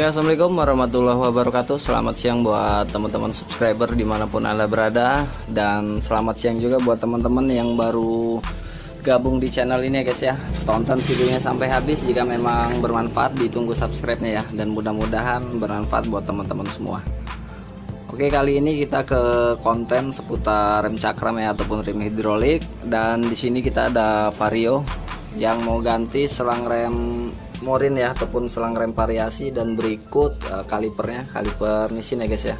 Oke, assalamualaikum warahmatullahi wabarakatuh. Selamat siang buat teman-teman subscriber dimanapun Anda berada, dan selamat siang juga buat teman-teman yang baru gabung di channel ini ya guys ya. Tonton videonya sampai habis, jika memang bermanfaat ditunggu subscribe-nya ya, dan mudah-mudahan bermanfaat buat teman-teman semua. Oke, kali ini kita ke konten seputar rem cakram ya, ataupun rem hidrolik. Dan di sini kita ada Vario yang mau ganti selang rem Morin ya, ataupun selang rem variasi, dan berikut kalipernya, kaliper Nissin ya guys ya.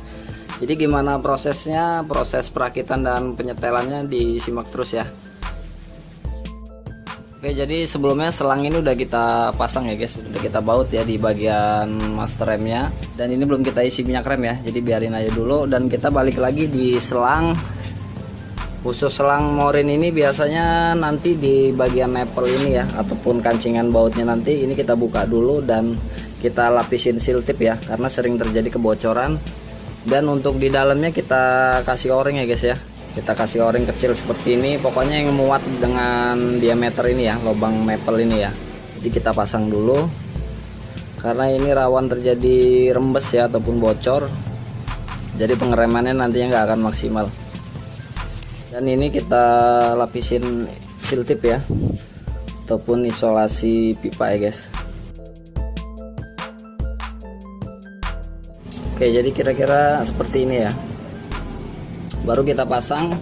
Jadi gimana prosesnya, proses perakitan dan penyetelannya disimak terus ya. Oke, jadi sebelumnya selang ini udah kita pasang ya guys, udah kita baut ya di bagian master remnya, dan ini belum kita isi minyak rem ya, jadi biarin aja dulu. Dan kita balik lagi di selang. Khusus selang Morin ini biasanya nanti di bagian nipple ini ya, ataupun kancingan bautnya nanti ini kita buka dulu dan kita lapisin seal tip ya, karena sering terjadi kebocoran. Dan untuk di dalamnya kita kasih o-ring ya guys ya, kita kasih o-ring kecil seperti ini, pokoknya yang muat dengan diameter ini ya, lubang maple ini ya. Jadi kita pasang dulu, karena ini rawan terjadi rembes ya, ataupun bocor, jadi pengeremannya nantinya nggak akan maksimal. Dan ini kita lapisin seal tip ya, ataupun isolasi pipa ya guys. Oke, jadi kira-kira seperti ini ya, baru kita pasang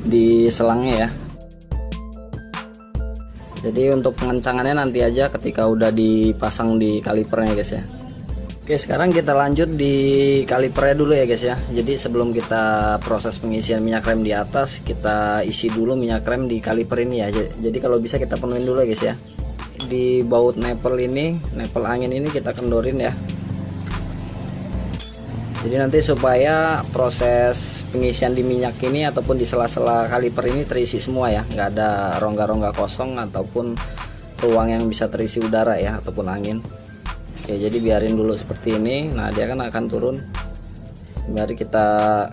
di selangnya ya. Jadi untuk pengencangannya nanti aja ketika udah dipasang di kalipernya guys ya. Oke, sekarang kita lanjut di kalipernya dulu ya guys ya. Jadi sebelum kita proses pengisian minyak rem di atas, kita isi dulu minyak rem di kaliper ini ya. Jadi kalau bisa kita penuhin dulu ya guys ya. Di baut nipple ini, nipple angin ini kita kendorin ya. Jadi nanti supaya proses pengisian di minyak ini ataupun di sela-sela kaliper ini terisi semua ya, nggak ada rongga-rongga kosong ataupun ruang yang bisa terisi udara ya, ataupun angin. Oke, jadi biarin dulu seperti ini. Nah, dia kan akan turun. Mari kita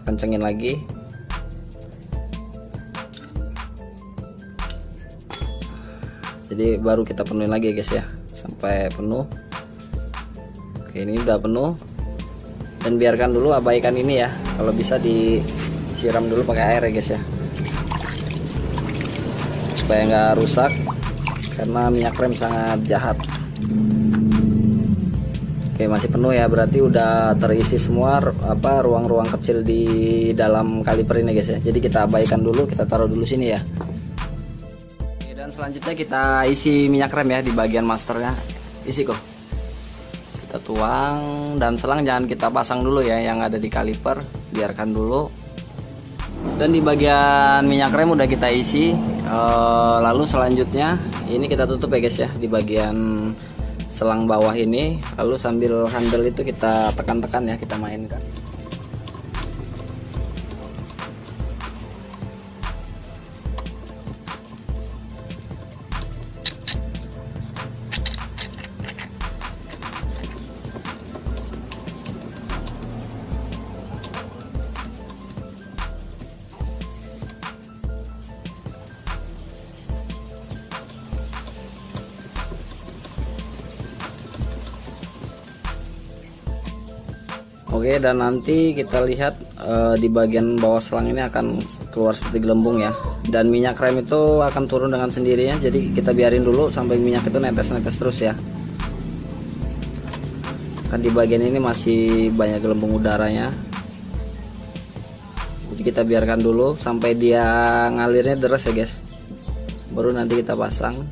kencengin lagi. Jadi baru kita penuhin lagi guys ya, sampai penuh. Oke, ini udah penuh. Dan biarkan dulu, abaikan ini ya. Kalau bisa disiram dulu pakai air ya guys ya, supaya nggak rusak, karena minyak rem sangat jahat. Oke, masih penuh ya, berarti udah terisi semua ruang-ruang kecil di dalam kaliper ini guys ya. Jadi kita abaikan dulu, kita taruh dulu sini ya. Oke, dan selanjutnya kita isi minyak rem ya di bagian masternya. Isi kok. Kita tuang, dan selang jangan kita pasang dulu ya yang ada di kaliper, biarkan dulu. Dan di bagian minyak rem udah kita isi. Lalu selanjutnya ini kita tutup ya guys ya, di bagian selang bawah ini. Lalu sambil handle itu kita tekan-tekan ya, kita mainkan. Oke, dan nanti kita lihat di bagian bawah selang ini akan keluar seperti gelembung ya, dan minyak rem itu akan turun dengan sendirinya. Jadi kita biarin dulu sampai minyak itu netes-netes terus ya. Kan di bagian ini masih banyak gelembung udaranya, jadi kita biarkan dulu sampai dia ngalirnya deras ya guys, baru nanti kita pasang.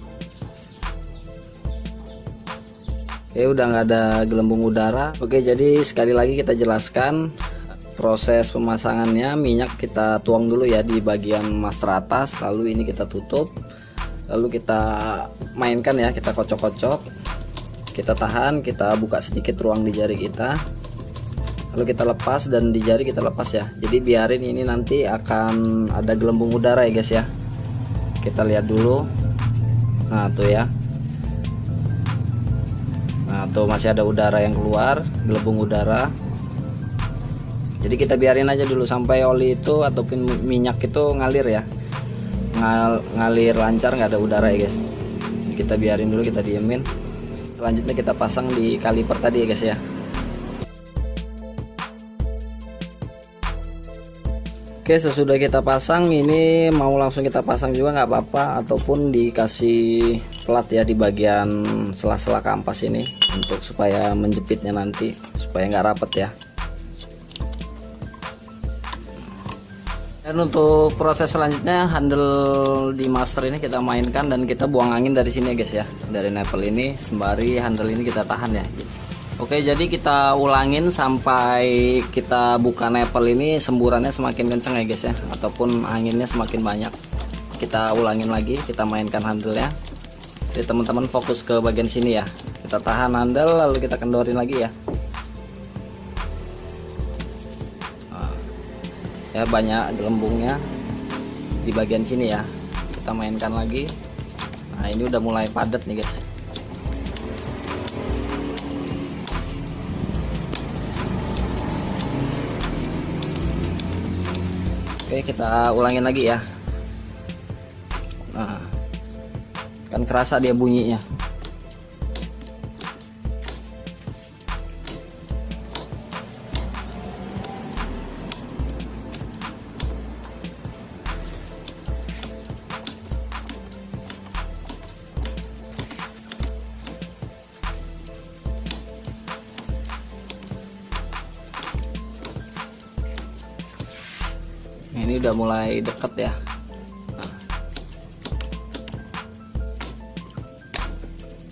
Oke, udah nggak ada gelembung udara. Oke, jadi sekali lagi kita jelaskan proses pemasangannya. Minyak kita tuang dulu ya di bagian master atas, lalu ini kita tutup, lalu kita mainkan ya, kita kocok-kocok, kita tahan, kita buka sedikit ruang di jari kita, lalu kita lepas, dan di jari kita lepas ya. Jadi biarin ini nanti akan ada gelembung udara ya guys ya. Kita lihat dulu. Nah tuh ya, nah tuh masih ada udara yang keluar, gelembung udara. Jadi kita biarin aja dulu sampai oli itu ataupun minyak itu ngalir ya, ngalir lancar, nggak ada udara ya guys. Kita biarin dulu, kita diemin. Selanjutnya kita pasang di kaliper tadi ya guys ya. Oke, sesudah kita pasang ini, mau langsung kita pasang juga nggak apa-apa, ataupun dikasih plat ya di bagian sela-sela kampas ini untuk supaya menjepitnya nanti supaya nggak rapet ya. Dan untuk proses selanjutnya, handle di master ini kita mainkan dan kita buang angin dari sini ya guys ya, dari nipple ini, sembari handle ini kita tahan ya. Oke, jadi kita ulangin sampai kita buka nipple ini semburannya semakin kencang ya guys ya, ataupun anginnya semakin banyak. Kita ulangin lagi, kita mainkan handle ya. Jadi teman-teman fokus ke bagian sini ya, kita tahan handle lalu kita kendorin lagi ya. Ya, banyak gelembungnya di bagian sini ya, kita mainkan lagi. Nah, ini udah mulai padat nih guys. Oke, kita ulangin lagi ya. Nah, kan kerasa dia bunyinya. Ini udah mulai deket ya. Nah,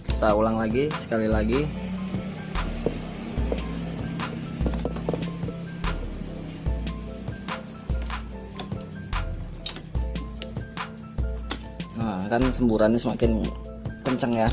kita ulang lagi sekali lagi. Nah, kan semburannya semakin kencang ya.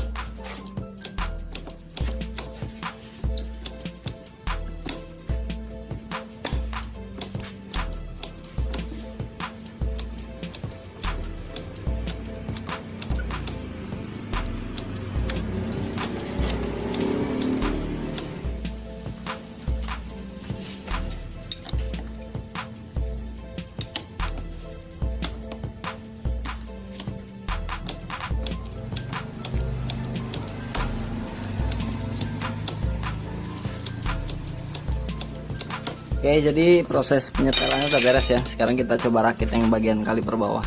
Oke, jadi proses penyetelannya udah beres ya. Sekarang kita coba rakit yang bagian kaliper bawah.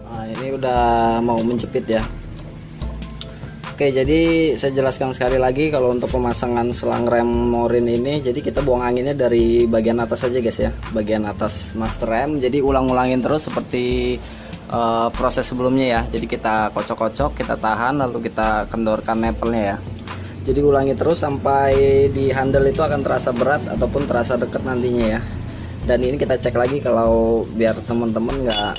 Nah, ini udah mau menjepit ya. Oke, jadi saya jelaskan sekali lagi kalau untuk pemasangan selang rem morin ini, jadi kita buang anginnya dari bagian atas aja guys ya, bagian atas master rem. Jadi ulang-ulangin terus seperti proses sebelumnya ya. Jadi kita kocok-kocok, kita tahan, lalu kita kendorkan nipple-nya ya. Jadi ulangi terus sampai di handle itu akan terasa berat ataupun terasa dekat nantinya ya. Dan ini kita cek lagi kalau biar teman-teman nggak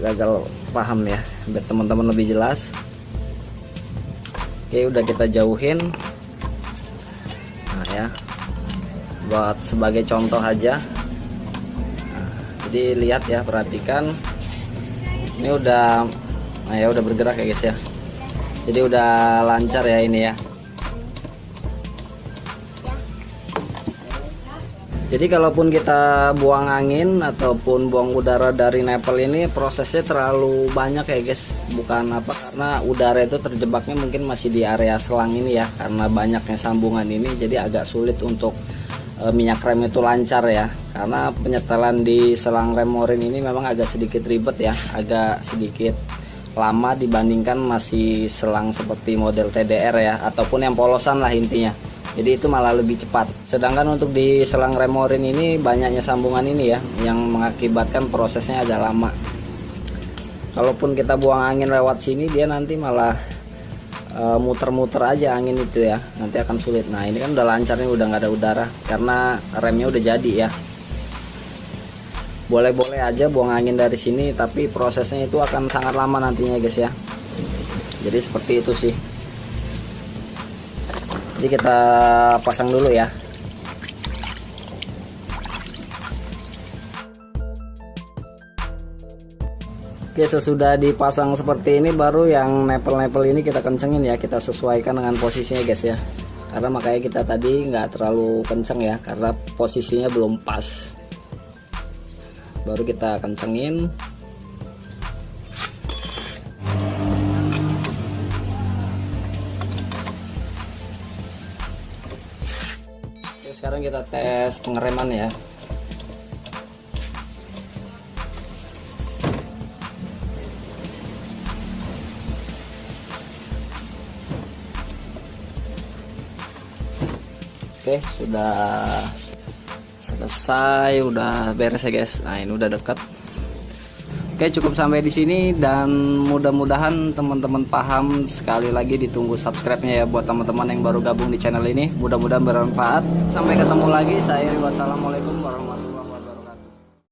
gagal paham ya, biar teman-teman lebih jelas. Oke, udah kita jauhin. Nah ya, buat sebagai contoh aja. Nah, jadi lihat ya, perhatikan. Ini udah, nah ya udah bergerak ya guys ya. Jadi udah lancar ya ini ya. Jadi kalaupun kita buang angin ataupun buang udara dari nipple ini, prosesnya terlalu banyak ya guys. Bukan apa, karena udara itu terjebaknya mungkin masih di area selang ini ya, karena banyaknya sambungan ini jadi agak sulit untuk minyak rem itu lancar ya. Karena penyetelan di selang rem morin ini memang agak sedikit ribet ya, agak sedikit lama dibandingkan masih selang seperti model TDR ya, ataupun yang polosan lah intinya. Jadi itu malah lebih cepat. Sedangkan untuk di selang rem morin ini banyaknya sambungan ini ya, yang mengakibatkan prosesnya agak lama. Kalaupun kita buang angin lewat sini, dia nanti malah muter-muter aja angin itu ya, nanti akan sulit. Nah, ini kan udah lancar nih, udah nggak ada udara karena remnya udah jadi ya. Boleh-boleh aja buang angin dari sini, tapi prosesnya itu akan sangat lama nantinya guys ya. Jadi seperti itu sih. Jadi kita pasang dulu ya. Oke, sesudah dipasang seperti ini, baru yang nipple-nipple ini kita kencengin ya, kita sesuaikan dengan posisinya guys ya. Karena makanya kita tadi nggak terlalu kenceng ya, karena posisinya belum pas. Baru kita kencengin. Oke, sekarang kita tes pengereman ya. Oke, sudah selesai, udah beres ya guys. Nah, ini udah dekat. Oke, cukup sampai di sini dan mudah-mudahan teman-teman paham. Sekali lagi ditunggu subscribe-nya ya buat teman-teman yang baru gabung di channel ini. Mudah-mudahan bermanfaat. Sampai ketemu lagi. Saya Iri. Wassalamualaikum warahmatullahi wabarakatuh.